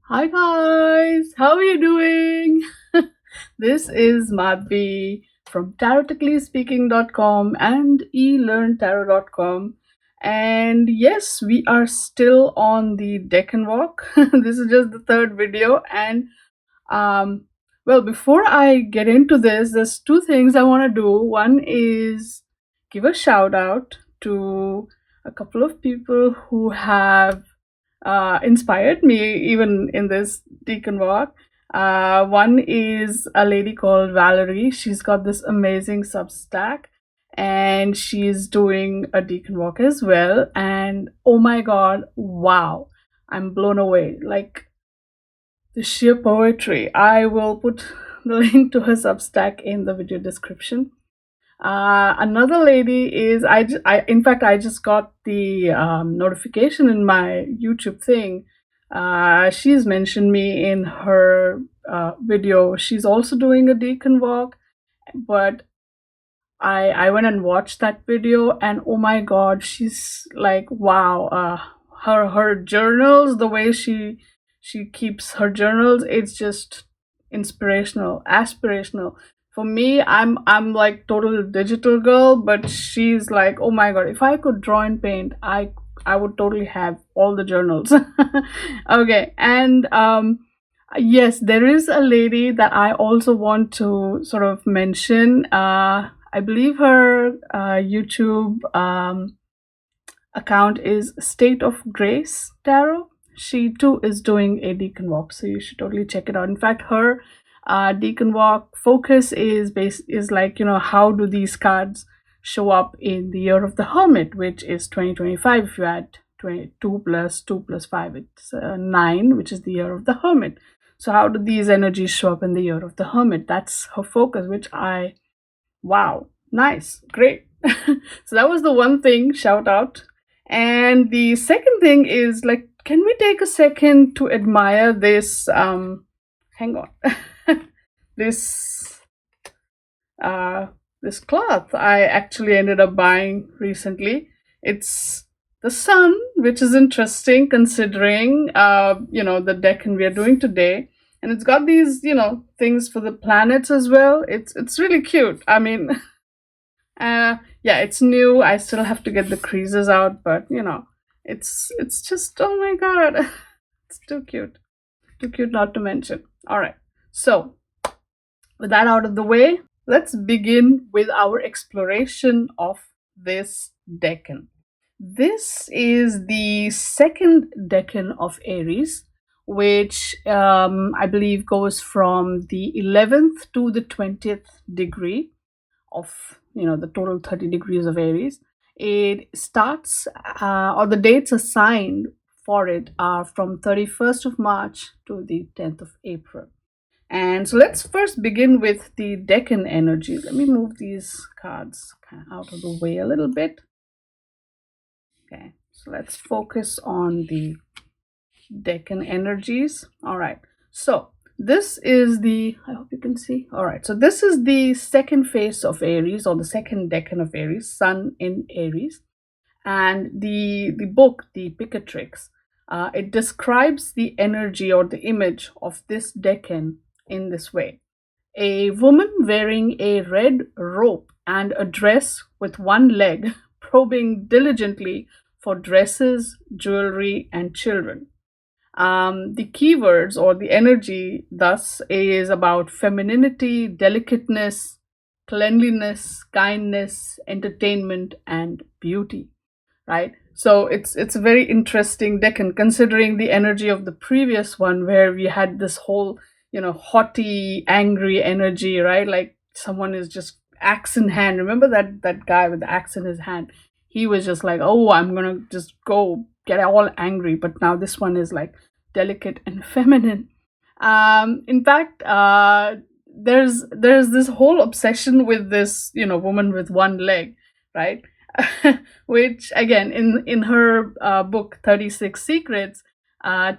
Hi guys, how are you doing? This is Madhvi from TaroticallySpeaking.com and elearntarot.com. And yes, we are still on the Decan Walk. This is just the third video. And um, well, before I get into this, there's two things I want to do. One is give a shout out to a couple of people who have inspired me even in this Deacon Walk. One is a lady called Valerie. She's got this amazing Substack and she's doing a Deacon Walk as well. And oh my god, wow, I'm blown away. Like the sheer poetry. I will put the link to her Substack in the video description. Another lady is in fact I just got the notification in my YouTube thing. She's mentioned me in her video. She's also doing a Deacon Walk, but I went and watched that video, and oh my god, she's like wow. Her journals, the way she keeps her journals, it's just inspirational, aspirational. For me, I'm like total digital girl, but she's like, oh my god, if I could draw and paint, I would totally have all the journals. Okay, and yes, there is a lady that I also want to sort of mention. I believe her YouTube account is State of Grace Tarot. She too is doing a Deacon Walk, so you should totally check it out. In fact, her Deacon Walk focus is like, you know, how do these cards show up in the year of the Hermit, which is 2025. If you add 22 plus 2 plus 5, it's 9, which is the year of the Hermit. So how do these energies show up in the year of the Hermit? That's her focus, which wow, nice, great. So that was the one thing, shout out. And the second thing is like, can we take a second to admire this? Hang on, this this cloth I actually ended up buying recently. It's the sun, which is interesting considering the decan we are doing today, and it's got these things for the planets as well. It's really cute. I mean, yeah, it's new. I still have to get the creases out, but it's just, oh my god, it's too cute not to mention. All right, so with that out of the way, let's begin with our exploration of this decan. This is the second decan of Aries, which I believe goes from the 11th to the 20th degree of the total 30 degrees of Aries. It starts, or the dates assigned for it are from 31st of March to the 10th of April. And so let's first begin with the decan energy. Let me move these cards kind of out of the way a little bit. Okay, so let's focus on the decan energies. All right, so this is the, I hope you can see. All right, so this is the second phase of Aries, or the second decan of Aries, Sun in Aries. And the book, the Picatrix, it describes the energy or the image of this decan in this way: a woman wearing a red robe and a dress with one leg, probing diligently for dresses, jewelry, and children. The keywords or the energy thus is about femininity, delicateness, cleanliness, kindness, entertainment, and beauty. Right? So it's a very interesting decan, considering the energy of the previous one, where we had this whole haughty, angry energy, right? Like someone is just axe in hand. Remember that guy with the axe in his hand? He was just like, oh, I'm gonna just go get all angry. But now this one is like delicate and feminine. In fact, there's this whole obsession with this woman with one leg, right? Which again, in her book 36 Secrets,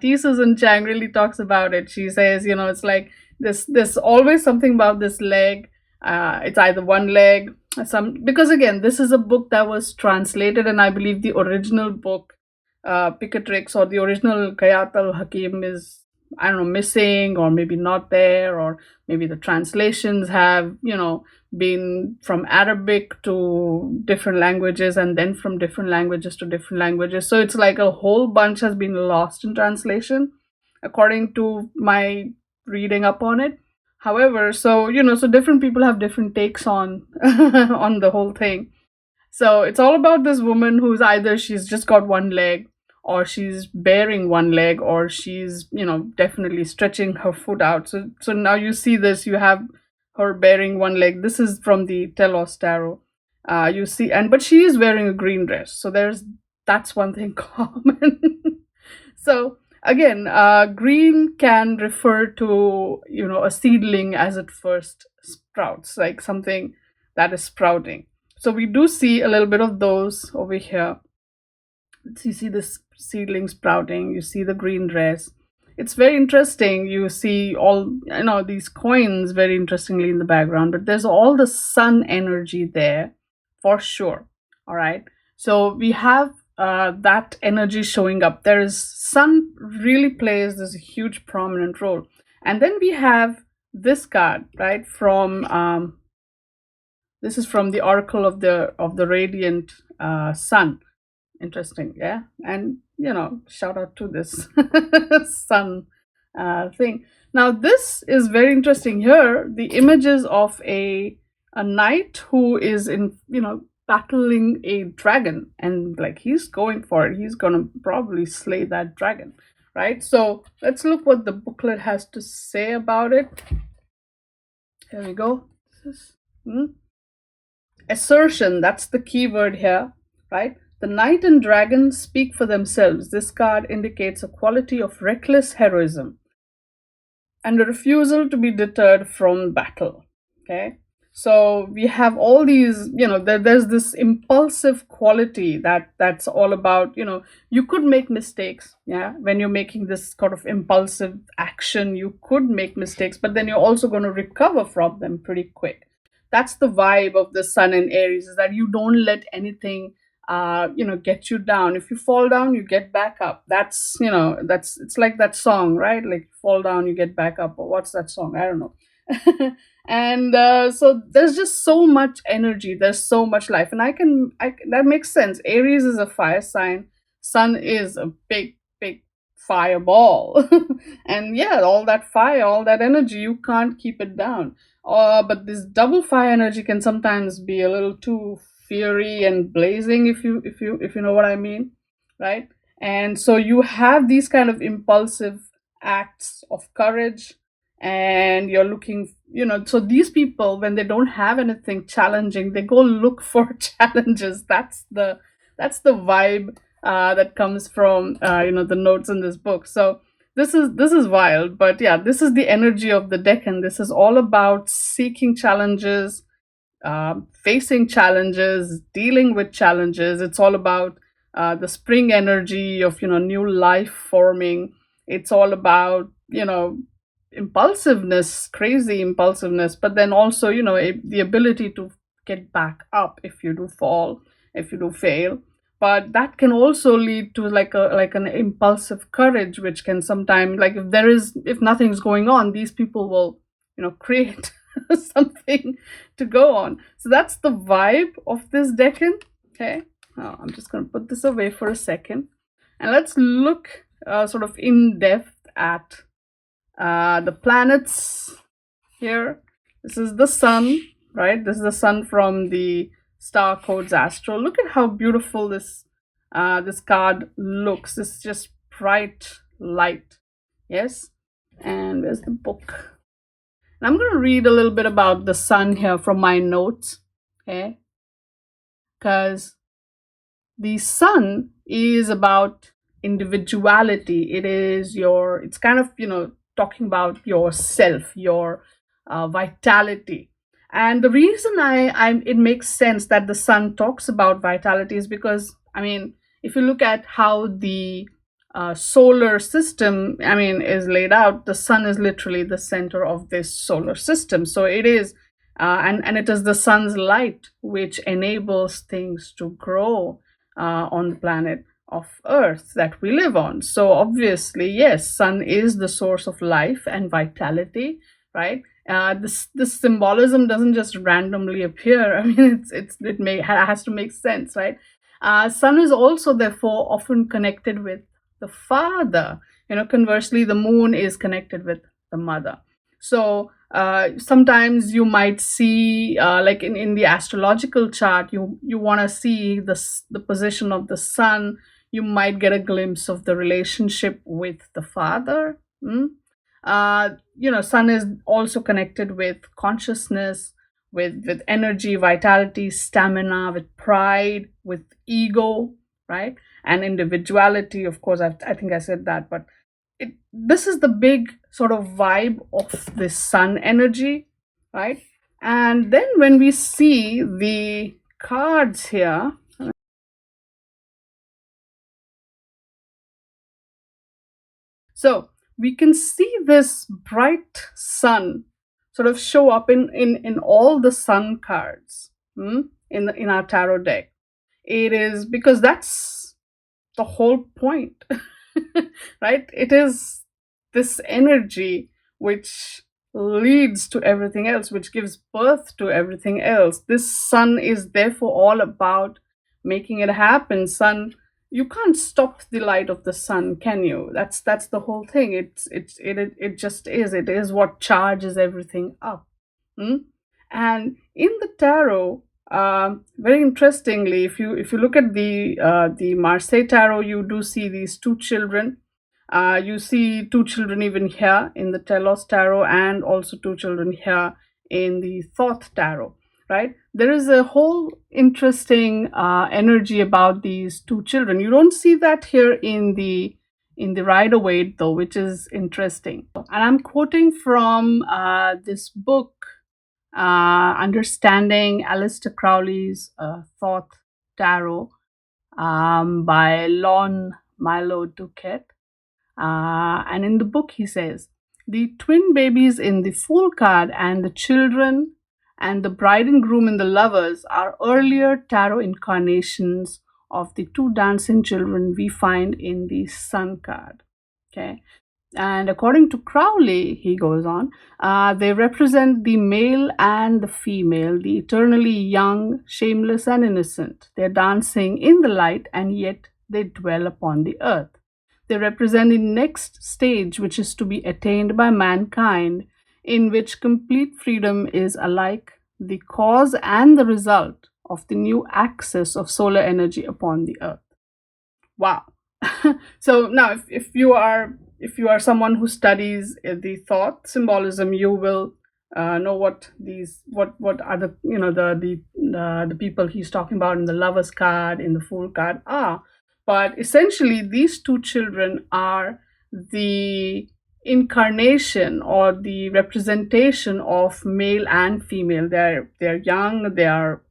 T. Susan Chang really talks about it. She says, it's like there's always something about this leg. It's either one leg, because again, this is a book that was translated, and I believe the original book, Picatrix, or the original Kayat al Hakim, is I don't know, missing, or maybe not there, or maybe the translations have, been from Arabic to different languages, and then from different languages to different languages. So it's like a whole bunch has been lost in translation, according to my reading up on it. However, so different people have different takes on on the whole thing. So it's all about this woman who's either she's just got one leg, or she's bearing one leg, or she's, definitely stretching her foot out. So now you see this, you have her bearing one leg. This is from the Telos Tarot. You see, and but she is wearing a green dress. So that's one thing common. So again, green can refer to, a seedling as it first sprouts, like something that is sprouting. So we do see a little bit of those over here. You see this seedling sprouting, you see the green dress. It's very interesting. You see all, these coins very interestingly in the background, but there's all the sun energy there for sure. All right. So we have that energy showing up. There is sun really plays this huge prominent role. And then we have this card, right, from this is from the Oracle of the Radiant Sun. Interesting, yeah. And shout out to this sun thing. Now this is very interesting. Here the images of a knight who is in, battling a dragon, and like he's going for it. He's gonna probably slay that dragon, right? So let's look what the booklet has to say about it. Here we go. Assertion, that's the key word here, right? The knight and dragon speak for themselves. This card indicates a quality of reckless heroism and a refusal to be deterred from battle. Okay, so we have all these, there's this impulsive quality that's all about, you could make mistakes. Yeah, when you're making this sort of impulsive action, you could make mistakes, but then you're also going to recover from them pretty quick. That's the vibe of the sun in Aries, is that you don't let anything get you down. If you fall down, you get back up. That's it's like that song, right? Like fall down, you get back up. Or what's that song? I don't know. And so there's just so much energy. There's so much life, and that makes sense. Aries is a fire sign. Sun is a big fireball, and yeah, all that fire, all that energy, you can't keep it down. But this double fire energy can sometimes be a little too fiery and blazing, if you know what I mean, right? And so you have these kind of impulsive acts of courage, and you're looking, so these people, when they don't have anything challenging, they go look for challenges. That's the vibe that comes from the notes in this book. So this is wild, but yeah, this is the energy of the Decan. This is all about seeking challenges, facing challenges, dealing with challenges. It's all about the spring energy of new life forming. It's all about impulsiveness, crazy impulsiveness, but then also the ability to get back up if you do fall, if you do fail. But that can also lead to like an impulsive courage, which can sometimes, like, if nothing's going on, these people will create something to go on. So that's the vibe of this Decan. Okay, now I'm just going to put this away for a second, and let's look sort of in depth at the planets here. This is the sun, right? This is the sun from the Star Codes Astro. Look at how beautiful this card looks. It's just bright light. Yes. And where's the book? And I'm going to read a little bit about the sun here from my notes. Okay. Because the sun is about individuality. It's kind of, talking about yourself, your vitality. And the reason it makes sense that the sun talks about vitality is because, if you look at how the solar system, is laid out, the sun is literally the center of this solar system. So it is, and it is the sun's light which enables things to grow on the planet. of earth that we live on. So obviously, yes, sun is the source of life and vitality, right? This symbolism doesn't just randomly appear. I mean, has to make sense, right? Sun is also therefore often connected with the father. Conversely, the moon is connected with the mother. So sometimes you might see, like in the astrological chart, you want to see the position of the sun. You might get a glimpse of the relationship with the father. Sun is also connected with consciousness, with energy, vitality, stamina, with pride, with ego, right? And individuality. Of course, I think I said that, but this is the big sort of vibe of this sun energy, right? And then when we see the cards here, so we can see this bright sun sort of show up in all the sun cards, in our tarot deck. It is because that's the whole point, right? It is this energy which leads to everything else, which gives birth to everything else. This sun is therefore all about making it happen. Sun, you can't stop the light of the sun, can you? That's the whole thing. It just is. It is what charges everything up. Hmm? And in the tarot, very interestingly, if you look at the Marseille tarot, you do see these two children. You see two children even here in the Telos tarot, and also two children here in the Thoth tarot. Right? There is a whole interesting energy about these two children. You don't see that here in the Rider Waite though, which is interesting. And I'm quoting from this book, Understanding Aleister Crowley's Thoth Tarot, by Lon Milo Duquette. And in the book, he says, the twin babies in the Fool card and the children and the bride and groom in the Lovers are earlier tarot incarnations of the two dancing children we find in the Sun card. Okay. And according to Crowley, he goes on, they represent the male and the female, the eternally young, shameless, and innocent. They're dancing in the light, and yet they dwell upon the earth. They represent the next stage, which is to be attained by mankind, in which complete freedom is alike the cause and the result of the new access of solar energy upon the earth. Wow. So now if you are someone who studies the Thoth symbolism, you will know what are the the people he's talking about in the Lovers card, in the Fool card are. But essentially, these two children are the incarnation or the representation of male and female. They're young. They are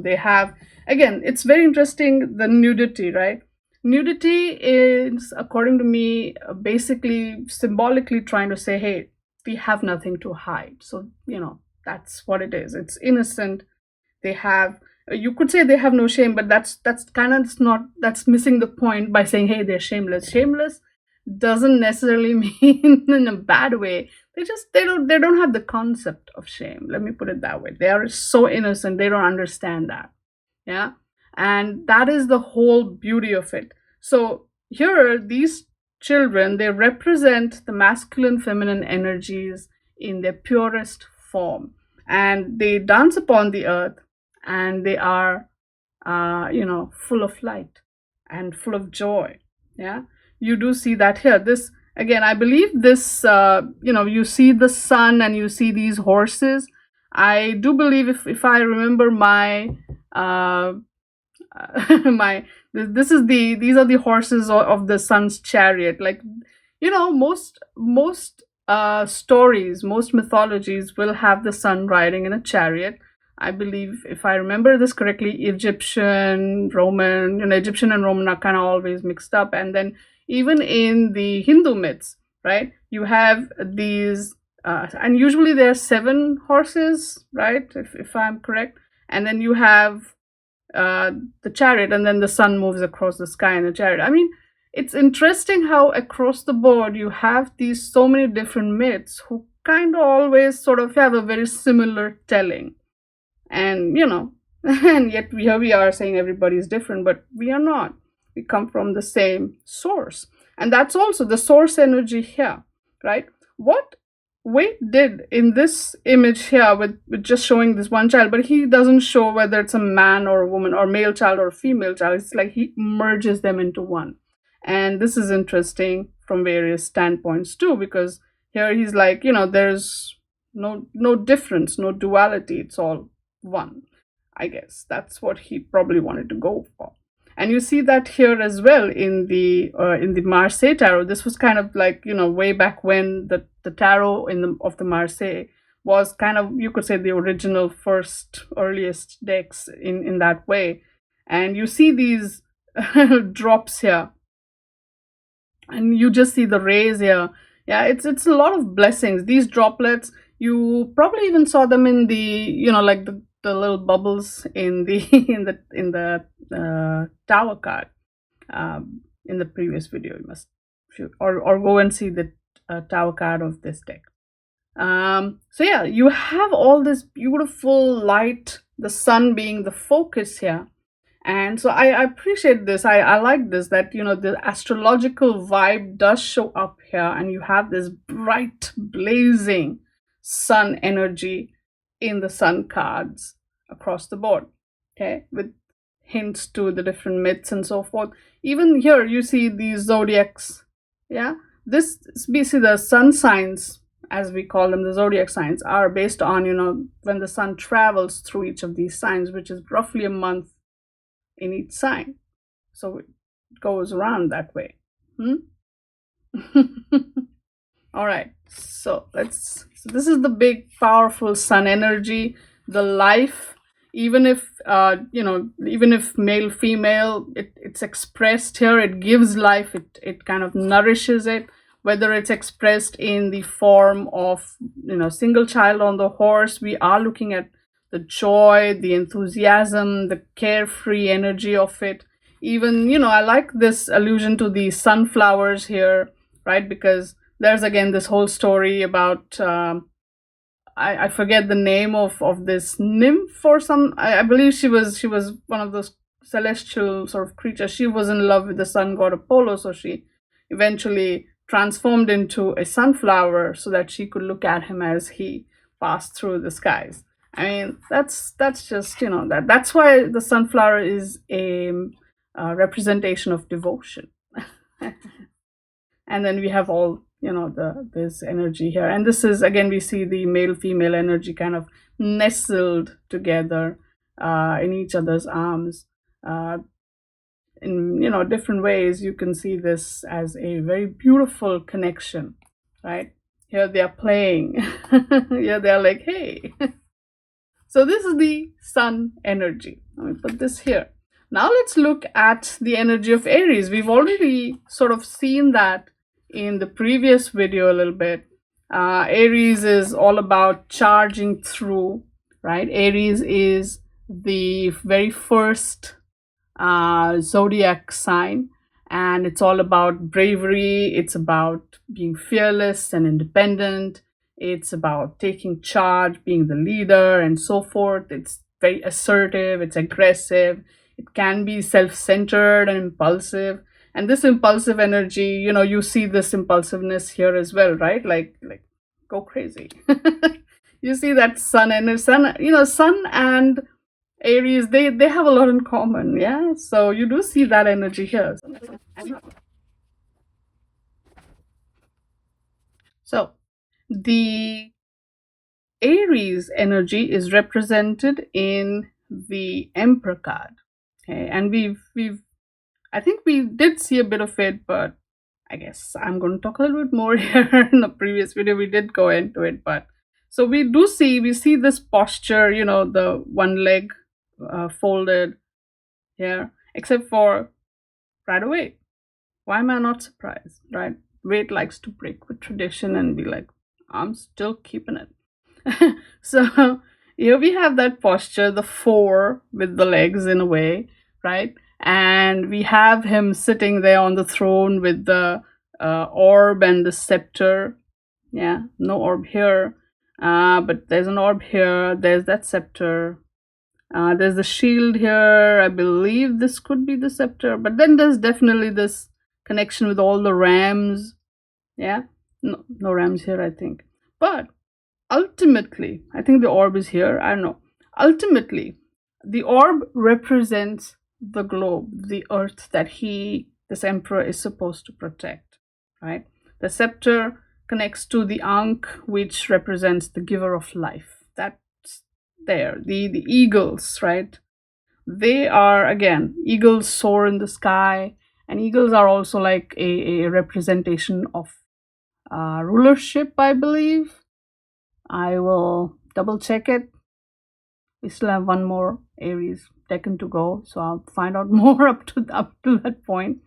they have, again, it's very interesting, the nudity, right? Nudity is, according to me, basically symbolically trying to say, hey, we have nothing to hide. So that's what it is. It's innocent. They have, you could say they have no shame, but that's kind of not, that's missing the point by saying, hey, they're shameless. Shameless doesn't necessarily mean in a bad way. They don't have the concept of shame. Let me put it that way. They are so innocent, they don't understand that. Yeah. And that is the whole beauty of it. So here, these children, they represent the masculine, feminine energies in their purest form, and they dance upon the earth, and they are full of light and full of joy. Yeah, you do see that here. This, again, I believe this, you see the sun and you see these horses. I do believe, if I remember my these are the horses of the sun's chariot. Like, most stories, most mythologies will have the sun riding in a chariot. I believe, if I remember this correctly, Egyptian, Roman, Egyptian and Roman are kind of always mixed up. And then even in the Hindu myths, right, you have these, and usually there are 7 horses, right, if I'm correct. And then you have the chariot, and then the sun moves across the sky in the chariot. I mean, it's interesting how across the board you have these so many different myths who kind of always sort of have a very similar telling. And and yet here we are saying everybody is different, but we are not. We come from the same source, and that's also the source energy here, right? What Wade did in this image here with just showing this one child, but he doesn't show whether it's a man or a woman or male child or a female child. It's like he merges them into one. And this is interesting from various standpoints too, because here he's like, there's no difference, no duality, it's all one. I guess that's what he probably wanted to go for. And you see that here as well in the Marseille tarot. This was kind of like, way back when the tarot of the Marseille was kind of, you could say, the original earliest decks in that way. And you see these drops here, and you just see the rays here. Yeah, it's a lot of blessings. These droplets, you probably even saw them in the, like the little bubbles in the in the tower card in the previous video. You must or go and see the tower card of this deck. So yeah, you have all this beautiful light, the sun being the focus here. And so I appreciate this. I like this, that the astrological vibe does show up here, and you have this bright blazing sun energy in the sun cards across the board, okay, with hints to the different myths and so forth. Even here you see these zodiacs. Yeah, this, we see the sun signs, as we call them, the zodiac signs, are based on when the sun travels through each of these signs, which is roughly a month in each sign. So it goes around that way. All right, so this is the big powerful sun energy, the life. Even if even if male female, it's expressed here, it gives life, it kind of nourishes it, whether it's expressed in the form of single child on the horse. We are looking at the joy, the enthusiasm, the carefree energy of it. Even I like this allusion to the sunflowers here, right? Because there's again this whole story about I forget the name of this nymph or some. I believe she was one of those celestial sort of creatures. She was in love with the sun god Apollo, so she eventually transformed into a sunflower so that she could look at him as he passed through the skies. I mean, that's just that's why the sunflower is a representation of devotion. And then we have all this energy here, and this is again, we see the male female energy kind of nestled together in each other's arms in different ways. You can see this as a very beautiful connection, right? Here they are playing. Here they are like, hey. So this is the sun energy. Let me put this here. Now let's look at the energy of Aries. We've already sort of seen that in the previous video a little bit. Aries is all about charging through, right? Aries is the very first zodiac sign, and it's all about bravery. It's about being fearless and independent. It's about taking charge, being the leader, and so forth. It's very assertive, it's aggressive, it can be self-centered and impulsive. And this impulsive energy, you see this impulsiveness here as well, right? Like go crazy. You see that sun and sun and Aries, they have a lot in common, yeah? So you do see that energy here. So the Aries energy is represented in the Emperor card. Okay, and I think we did see a bit of it, but I guess I'm going to talk a little bit more here. In the previous video we did go into it, but so we see this posture, the one leg folded here, except for right away. Why am I not surprised, right? Wade likes to break with tradition and be like, I'm still keeping it. So here we have that posture, the four with the legs in a way, right? And we have him sitting there on the throne with the orb and the scepter. Yeah, no orb here, but there's an orb here. There's that scepter. There's the shield here. I believe this could be the scepter, but then there's definitely this connection with all the rams. Yeah, no rams here, I think. But ultimately, I think the orb is here. I don't know. Ultimately, the orb represents the globe, the earth that this emperor, is supposed to protect, right? The scepter connects to the ankh, which represents the giver of life. That's there. The eagles, right? They are, again, eagles soar in the sky, and eagles are also like a representation of rulership, I believe. I will double check it. We still have one more Aries Decan to go, so I'll find out more up to that point.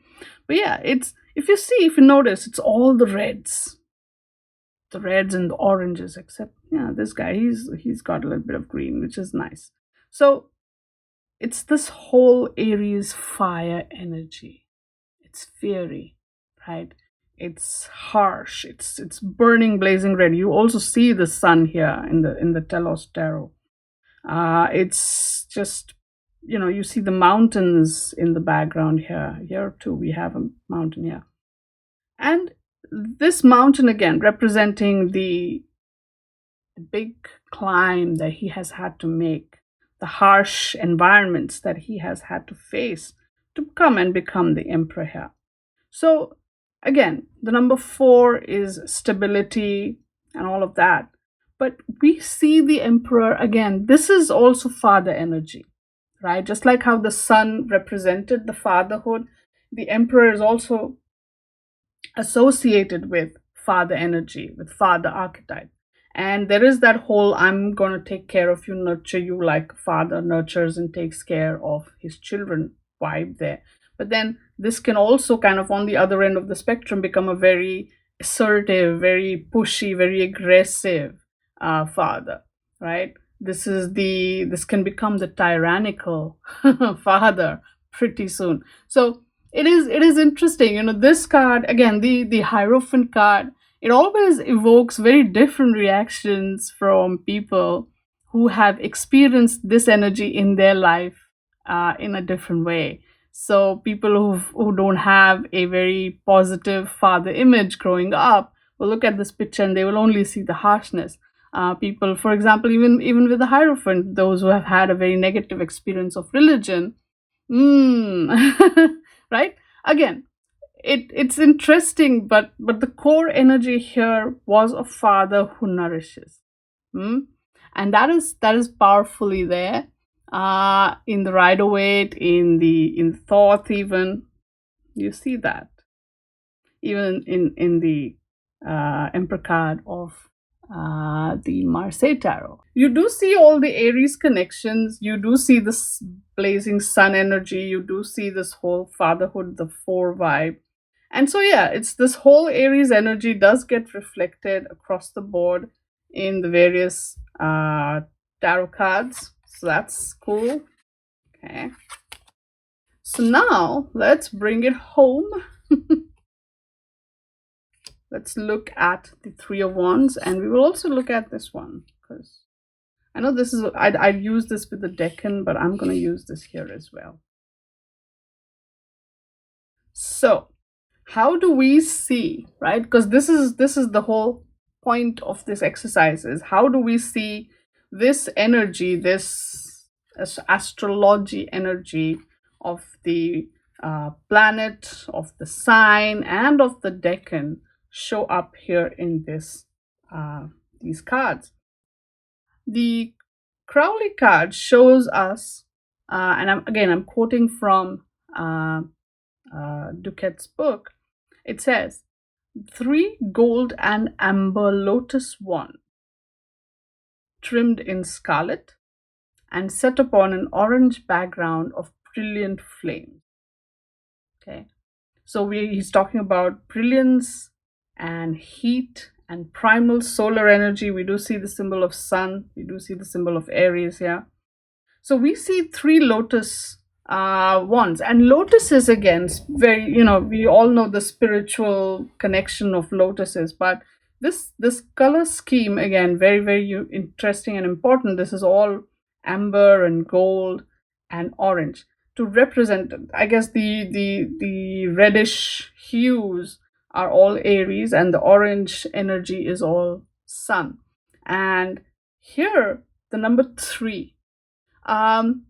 But yeah, it's, if you notice, it's all the reds and the oranges, except this guy, he's got a little bit of green, which is nice. So it's this whole Aries fire energy. It's fiery, right? It's harsh. It's burning, blazing red. You also see the sun here in the Telos Tarot. It's just, you see the mountains in the background here. Here too, we have a mountain here, and this mountain again representing the big climb that he has had to make, the harsh environments that he has had to face to come and become the emperor here. So again, the number 4 is stability and all of that. But we see the emperor again. This is also father energy, right? Just like how the sun represented the fatherhood, the emperor is also associated with father energy, with father archetype. And there is that whole I'm going to take care of you, nurture you, like father nurtures and takes care of his children vibe there. But then this can also kind of on the other end of the spectrum become a very assertive, very pushy, very aggressive father, right? This can become the tyrannical father pretty soon. So it is interesting. This card, again, the Hierophant card, it always evokes very different reactions from people who have experienced this energy in their life in a different way. So people who don't have a very positive father image growing up will look at this picture and they will only see the harshness. People, for example, even with the Hierophant, those who have had a very negative experience of religion, right? Again, it's interesting, but the core energy here was a father who nourishes, and that is powerfully there in the Rider-Waite, in the Thoth. Even you see that even in the Emperor card of the Marseille Tarot. You do see all the Aries connections. You do see this blazing sun energy. You do see this whole fatherhood, the 4 vibe. And so, yeah, it's this whole Aries energy does get reflected across the board in the various tarot cards. So that's cool. Okay. So now let's bring it home. Let's look at the 3 of Wands, and we will also look at this one, because I know this is, I'd use this with the Decan, but I'm going to use this here as well. So how do we see, right? Because this is the whole point of this exercise, is how do we see this energy, this astrology energy of the planet, of the sign, and of the Decan show up here in these cards. The Crowley card shows us, and I'm quoting from Duquette's book. It says, 3 gold and amber lotus wands, trimmed in scarlet and set upon an orange background of brilliant flame. Okay, so he's talking about brilliance and heat and primal solar energy. We do see the symbol of sun. We do see the symbol of Aries here. So we see 3 lotus wands, and lotuses again, very, we all know the spiritual connection of lotuses, but this color scheme again, very, very interesting and important. This is all amber and gold and orange to represent, I guess, the reddish hues are all Aries, and the orange energy is all sun. And here the number 3, um,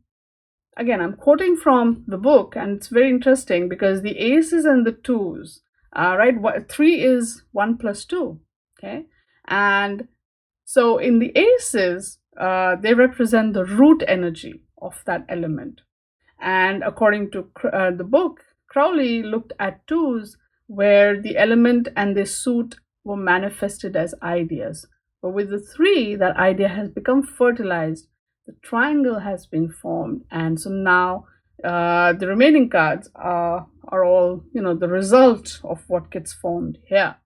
again, I'm quoting from the book, and it's very interesting because the aces and the twos, right? 3 is 1 plus 2, okay? And so in the aces, they represent the root energy of that element. And according to the book, Crowley looked at twos where the element and the suit were manifested as ideas. But with the 3, that idea has become fertilized. The triangle has been formed, and so now the remaining cards are all, the result of what gets formed here,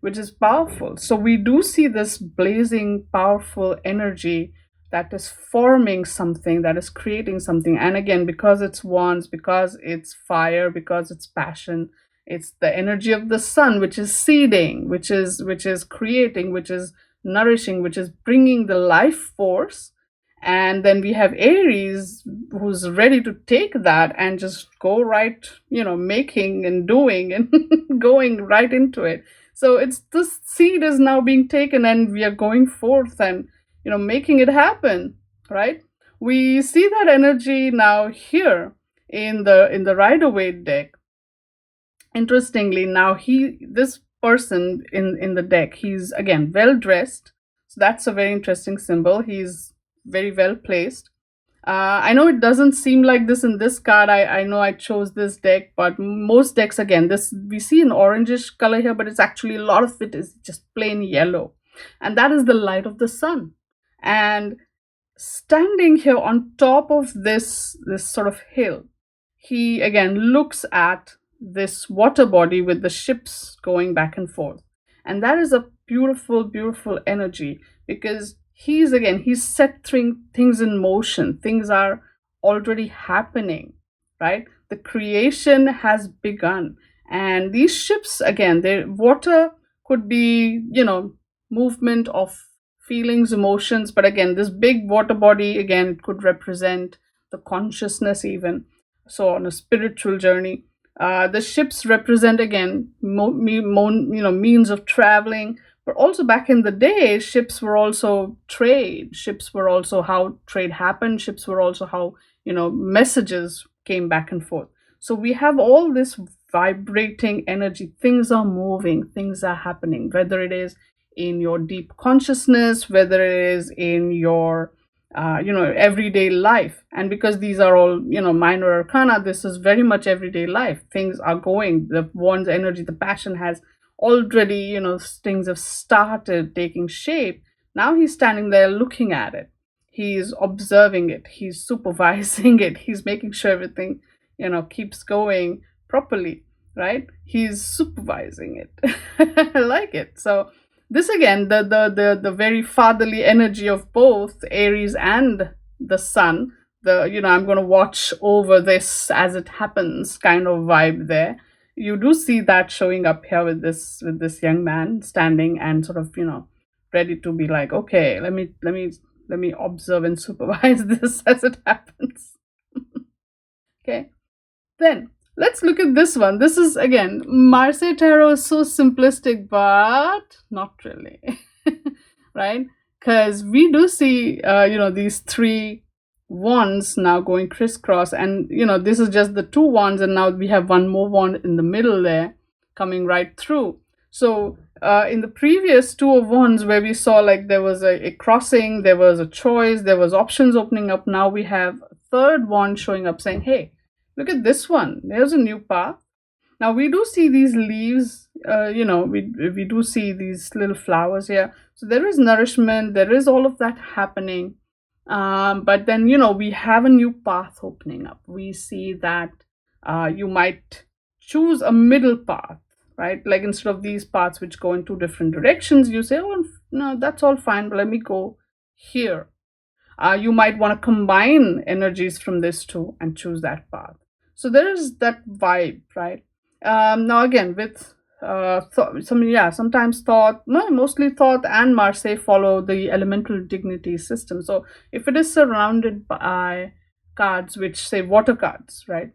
which is powerful. So we do see this blazing, powerful energy that is forming something, that is creating something. And again, because it's wands, because it's fire, because it's passion, it's the energy of the sun, which is seeding, which is creating, which is nourishing, which is bringing the life force. And then we have Aries, who's ready to take that and just go right, making and doing and going right into it. So it's, this seed is now being taken, and we are going forth and, making it happen, right? We see that energy now here in the Rider-Waite deck. Interestingly, now this person in the deck, he's again well dressed. So that's a very interesting symbol. He's very well placed. I know it doesn't seem like this in this card. I know I chose this deck, but most decks, again, this we see an orangish color here, but it's actually, a lot of it is just plain yellow. And that is the light of the sun. And standing here on top of this sort of hill, he again looks at this water body with the ships going back and forth. And that is a beautiful, beautiful energy, because he's set things in motion. Things are already happening, right? The creation has begun. And these ships, again, their water could be, movement of feelings, emotions. But again, this big water body, again, it could represent the consciousness even. So on a spiritual journey, the ships represent, again, means of traveling. But also back in the day, ships were also trade. Ships were also how trade happened. Ships were also how, messages came back and forth. So we have all this vibrating energy. Things are moving, things are happening, whether it is in your deep consciousness, whether it is in your, everyday life. And because these are all, minor arcana, this is very much everyday life. Things are going, the one's energy, the passion has already, things have started taking shape. Now he's standing there looking at it. He's observing it. He's supervising it. He's making sure everything, keeps going properly, right? He's supervising it. I like it. So this, again, the very fatherly energy of both Aries and the sun, I'm going to watch over this as it happens kind of vibe there. You do see that showing up here with this young man standing and sort of, ready to be like, okay, let me observe and supervise this as it happens. Okay, then let's look at this one. This is, again, Marseille Tarot is so simplistic, but not really, right? Because we do see, these 3 wands now going crisscross, and this is just the 2 wands, and now we have one more wand in the middle there coming right through. So in the previous 2 of wands, where we saw like there was a crossing, there was a choice, there was options opening up, now we have a 3rd wand showing up saying, hey, look at this one, there's a new path. Now we do see these leaves, we do see these little flowers here. So there is nourishment, there is all of that happening. But then, we have a new path opening up. We see that you might choose a middle path, right? Like instead of these paths which go in two different directions, you say, oh no, that's all fine, but let me go here. You might want to combine energies from this two and choose that path. So there is that vibe, right? Now again, with sometimes thought, no, mostly thought and Marseille follow the elemental dignity system. So if it is surrounded by cards which say water cards, right?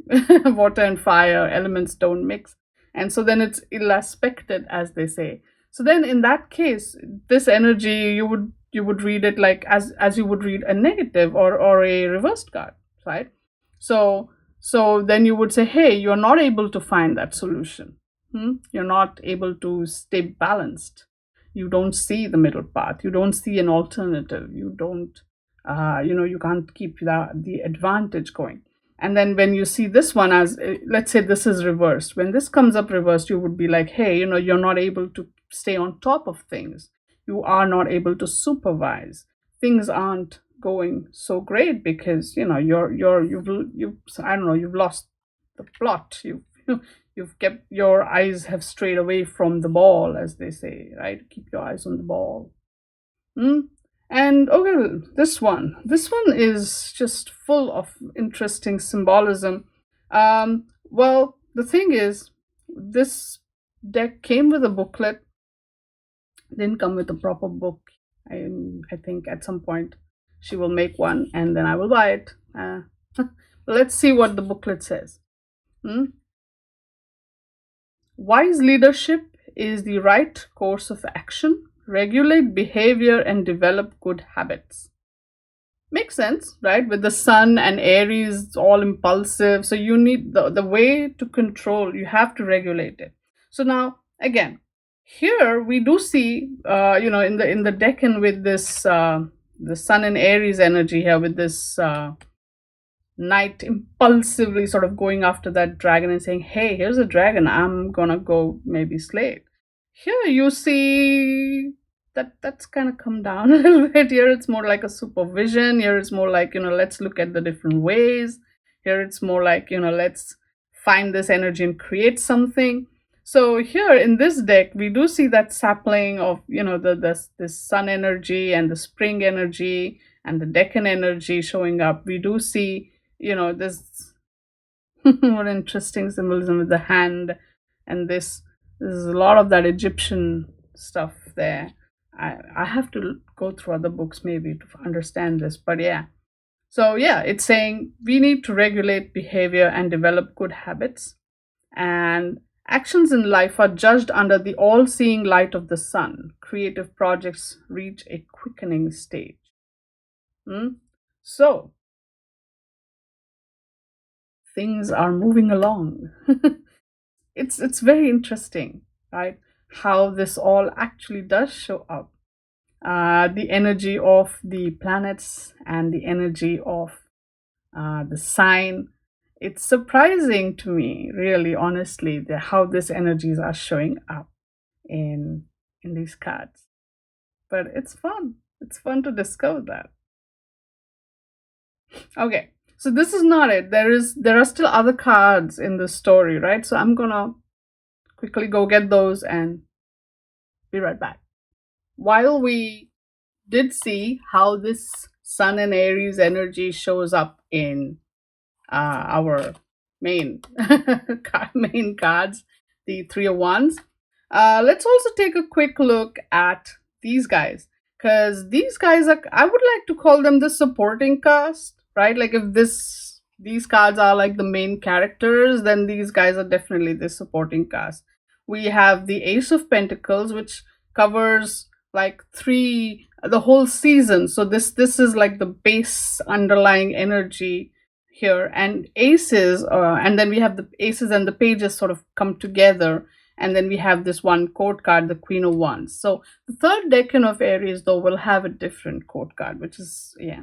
Water and fire elements don't mix, and so then it's ill aspected, as they say. So then in that case, this energy, you would read it like as you would read a negative or a reversed card, right? So then you would say, hey, you're not able to find that solution. You're not able to stay balanced. You don't see the middle path. You don't see an alternative. You don't, you can't keep the advantage going. And then when you see this one as, let's say this is reversed, when this comes up reversed, you would be like, hey, you're not able to stay on top of things. You are not able to supervise. Things aren't going so great because you've I don't know, you've lost the plot. You've kept your eyes have strayed away from the ball, as they say, right? Keep your eyes on the ball. And okay, this one is just full of interesting symbolism. Well, the thing is, this deck came with a booklet, didn't come with a proper book. I think at some point she will make one and then I will buy it. Let's see what the booklet says. Wise leadership is the right course of action. Regulate behavior and develop good habits. Makes sense, right? With the sun and Aries, it's all impulsive. So you need the way to control, you have to regulate it. So now, again, here we do see, in the Decan with this, the sun and Aries energy here with this knight impulsively sort of going after that dragon and saying, hey, here's a dragon, I'm gonna go maybe slay it. Here you see that's kind of come down a little bit. Here it's more like a supervision. Here it's more like, let's look at the different ways. Here it's more like, let's find this energy and create something. So here in this deck, we do see that sapling of, this sun energy and the spring energy and the Decan energy showing up. We do see, this what interesting symbolism with the hand and this. There's a lot of that Egyptian stuff there. I have to go through other books maybe to understand this, but yeah. So yeah, it's saying we need to regulate behavior and develop good habits. And actions in life are judged under the all-seeing light of the sun. Creative projects reach a quickening stage. So things are moving along. It's very interesting, right? How this all actually does show up. The energy of the planets and the energy of the sign. It's surprising to me, really, honestly, how these energies are showing up in these cards. But it's fun. It's fun to discover that. Okay, so this is not it. There are still other cards in the story, right? So I'm gonna quickly go get those and be right back. While we did see how this Sun and Aries energy shows up in our main main cards, the Three of Wands, let's also take a quick look at these guys, because these guys are, I would like to call them the supporting cast, right? Like if these cards are like the main characters, then these guys are definitely the supporting cast. We have the Ace of Pentacles, which covers like the whole season. So this is like the base underlying energy here, and aces, and then we have the aces and the pages sort of come together, and then we have this one court card, the Queen of Wands. So the third Decan of Aries, though, will have a different court card, which is, yeah,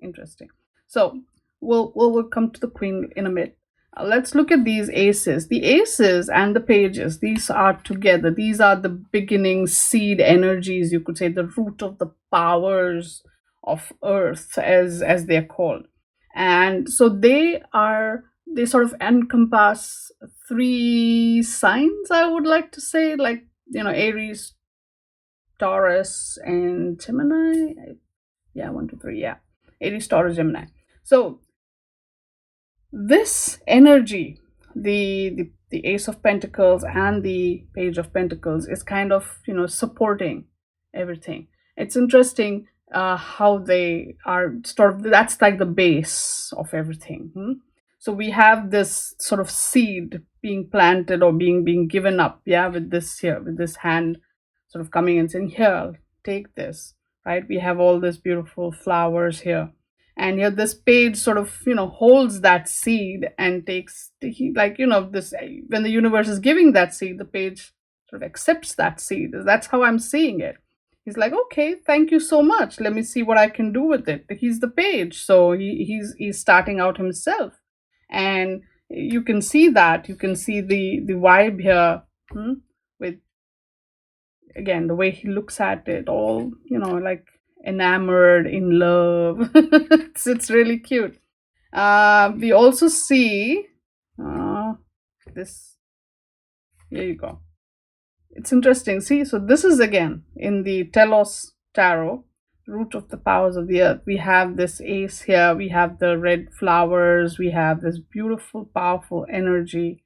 interesting. So we'll come to the Queen in a minute. Let's look at these aces. The aces and the pages, these are together. These are the beginning seed energies, you could say, the root of the powers of earth, as they're called. And so they sort of encompass three signs, I would like to say, like, Aries, Taurus, and Gemini. Yeah, 1, 2, 3. Yeah, Aries, Taurus, Gemini. So this energy, the Ace of Pentacles and the Page of Pentacles, is kind of supporting everything. It's interesting how they are sort of, that's like the base of everything. So we have this sort of seed being planted or being given up, yeah, with this here, with this hand sort of coming and saying, here, take this, right? We have all these beautiful flowers here, and here this page sort of holds that seed and takes like this, when the universe is giving that seed, the page sort of accepts that seed. That's how I'm seeing it. He's like, okay, thank you so much, let me see what I can do with it. He's the page, so he's starting out himself. And you can see that, you can see the vibe here, with, again, the way he looks at it, all like enamored, in love. It's really cute. We also see this. Here you go. It's interesting. See, so this is again in the Telos Tarot, root of the powers of the earth. We have this ace here. We have the red flowers. We have this beautiful, powerful energy,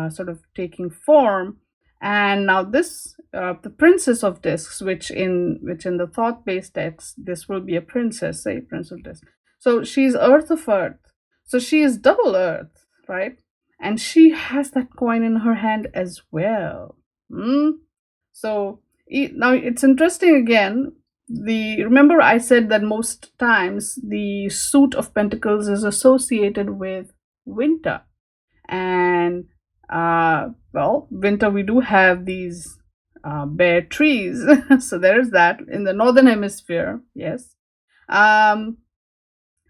sort of taking form. And now this, the Princess of Discs, which in the thought-based text, this will be a princess, say Prince of Discs. So she's Earth of Earth. So she is double Earth, right? And she has that coin in her hand as well. So now it's interesting again. Remember I said that most times the suit of Pentacles is associated with winter, and well, winter, we do have these bare trees. So there's that in the northern hemisphere, yes.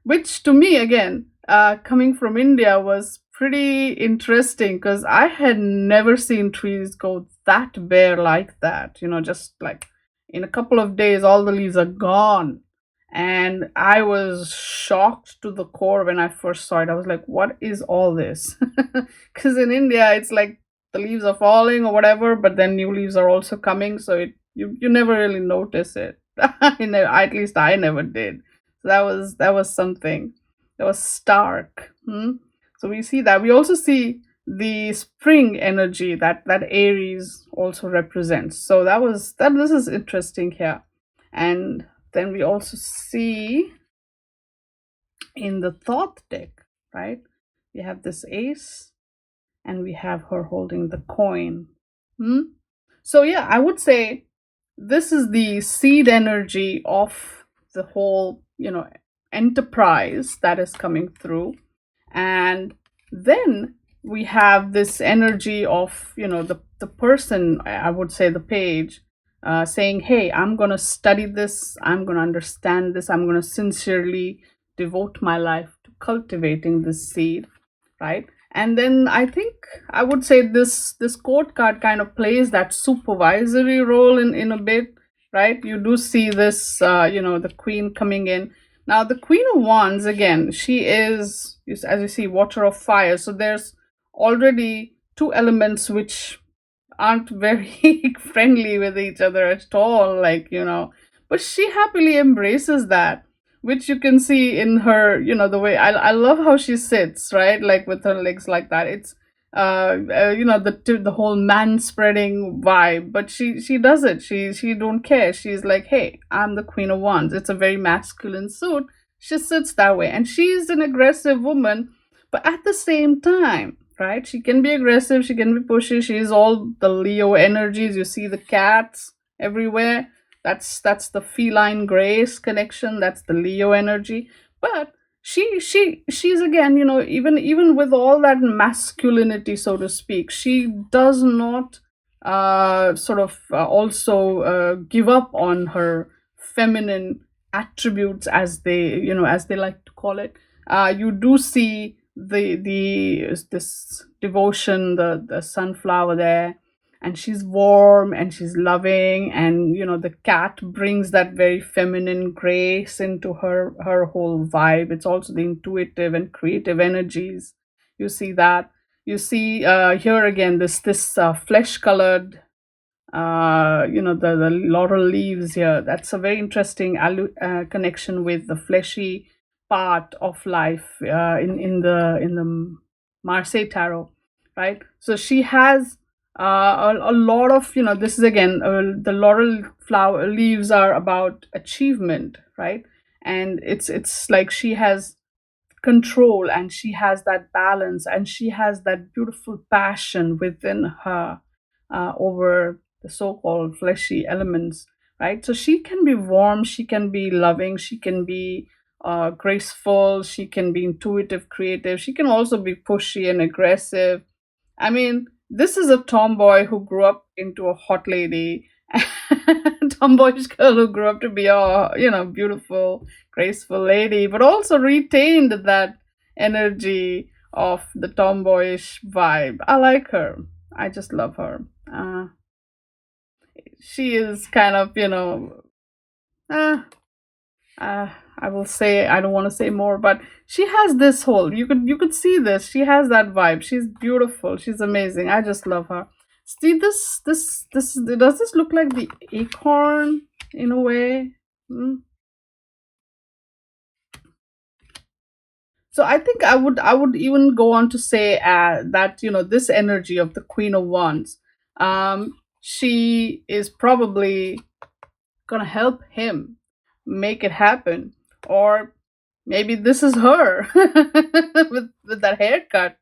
Which to me, again, coming from India, was pretty interesting, because I had never seen trees go that bare like that. Just like in a couple of days, all the leaves are gone. And I was shocked to the core when I first saw it. I was like, what is all this? Because in India, it's like the leaves are falling or whatever, but then new leaves are also coming. So you never really notice it. At least I never did. So that was something. That was stark. So we see that. We also see the spring energy that Aries also represents. So this is interesting here. And then we also see in the thought deck, right? We have this ace and we have her holding the coin. So yeah, I would say this is the seed energy of the whole, enterprise that is coming through. And then we have this energy of, the person, I would say the page, saying, hey, I'm going to study this, I'm going to understand this, I'm going to sincerely devote my life to cultivating this seed, right? And then I think I would say this court card kind of plays that supervisory role in a bit, right? You do see this, the queen coming in. Now, the Queen of Wands, again, she is, as you see, water of fire. So there's already two elements which aren't very friendly with each other at all, but she happily embraces that, which you can see in her, the way, I love how she sits, right? Like with her legs like that. It's, the whole man spreading vibe, but she does it. She don't care. She's like, hey, I'm the Queen of Wands. It's a very masculine suit. She sits that way, and she's an aggressive woman, but at the same time, right? She can be aggressive, she can be pushy, she's all the Leo energies. You see the cats everywhere. That's the feline grace connection. That's the Leo energy. But she's again, even with all that masculinity, so to speak, she does not also give up on her feminine attributes, as they like to call it. You do see this devotion, the sunflower there, and she's warm and she's loving, and the cat brings that very feminine grace into her whole vibe. It's also the intuitive and creative energies. You see that. you see here again this flesh colored, the laurel leaves here. That's a very interesting connection with the fleshy part of life in the Marseille tarot, right? So she has a lot of, this is again, the laurel flower leaves are about achievement, right? And it's like she has control, and she has that balance, and she has that beautiful passion within her over the so-called fleshy elements, right? So she can be warm, she can be loving, she can be graceful, she can be intuitive, creative, she can also be pushy and aggressive. I mean, this is a tomboy who grew up into a hot lady, tomboyish girl who grew up to be a, beautiful, graceful lady, but also retained that energy of the tomboyish vibe. I like her. I just love her. She is kind of, uh, I will say, I don't want to say more, but she has this whole, you could see this. She has that vibe. She's beautiful. She's amazing. I just love her. See this does this look like the acorn in a way? Hmm? So I think I would even go on to say that, this energy of the Queen of Wands, she is probably gonna help him make it happen, or maybe this is her with that haircut.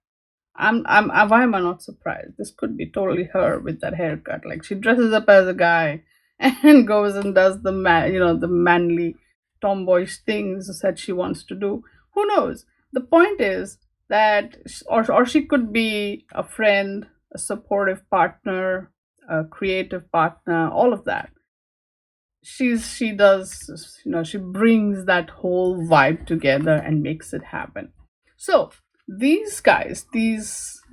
Why am I not surprised? This could be totally her with that haircut. Like, she dresses up as a guy and goes and does the manly tomboyish things that she wants to do. Who knows? The point is that, or she could be a friend, a supportive partner, a creative partner, all of that. She does, she brings that whole vibe together and makes it happen. So these guys, the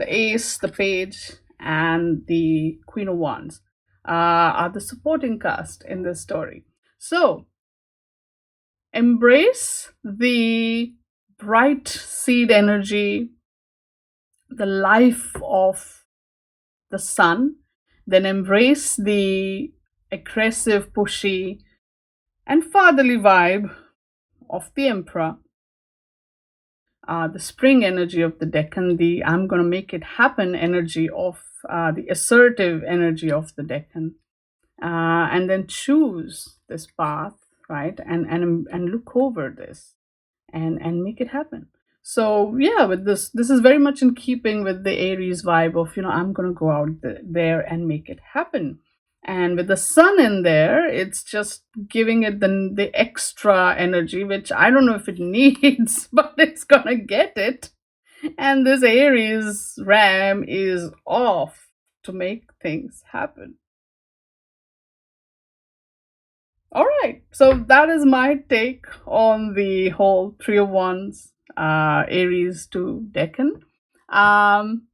ace, the page, and the Queen of Wands, are the supporting cast in this story. So embrace the bright seed energy, the life of the sun, then embrace the aggressive, pushy, and fatherly vibe of the Emperor, the spring energy of the Decan, the I'm gonna make it happen energy of the assertive energy of the Decan, and then choose this path, right? And look over this and make it happen. So yeah, with this is very much in keeping with the Aries vibe of, I'm gonna go out there and make it happen. And with the sun in there, it's just giving it the extra energy, which I don't know if it needs, but it's gonna get it. And this Aries ram is off to make things happen. All right, so that is my take on the whole three of wands, Aries to Decan. Um,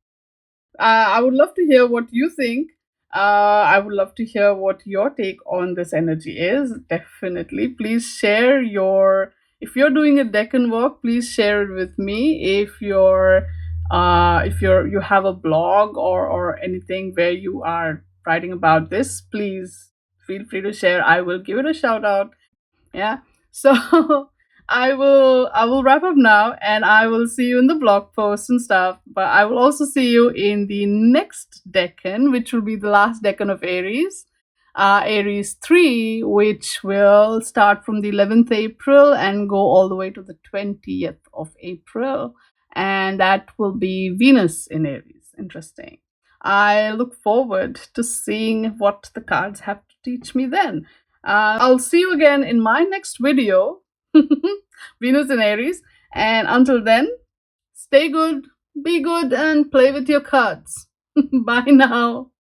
I would love to hear what you think. I would love to hear what your take on this energy is. Definitely, please share your. If you're doing a Decan walk, please share it with me. If you have a blog or anything where you are writing about this, please feel free to share. I will give it a shout out. Yeah. So I will wrap up now, and I will see you in the blog post and stuff. But I will also see you in the next Decan, which will be the last Decan of Aries. Aries 3, which will start from the 11th April and go all the way to the 20th of April. And that will be Venus in Aries. Interesting. I look forward to seeing what the cards have to teach me then. I'll see you again in my next video, Venus in Aries. And until then, stay good, be good, and play with your cards. Bye now.